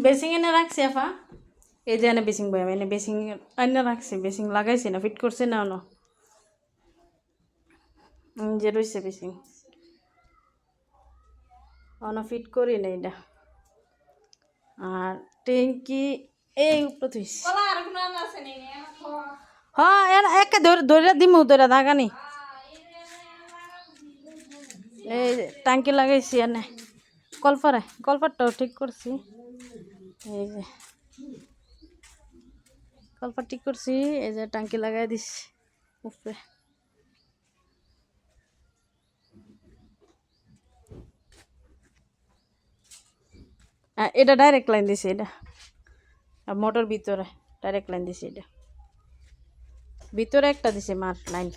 Basin এনে রাখছি আপা, এই যে এনে বেসিং বয়াম এনে বেসিং এনে রাখছি, বেসিং লাগাইছি না, ফিট করছি না অন যে রয়েছে বেসিং অন ফিট করি না এটা। আর ট্যাঙ্কি এই উপরে থইছি। হ্যাঁ একে ধরে দিমু, ধরে ধাগা নি এই ট্যাঙ্কি লাগাইছি এনে কলপারটাও ঠিক করছি। এই যে কলপার ঠিক করছি, এই যে ট্যাঙ্কি লাগাই দিচ্ছি উপরে। এটা ডাইরেক্ট লাইন দিছি, এটা মোটর ভিতরে ডাইরেক্ট লাইন দিছি, এটা ভিতরে একটা দিছে মার লাইন।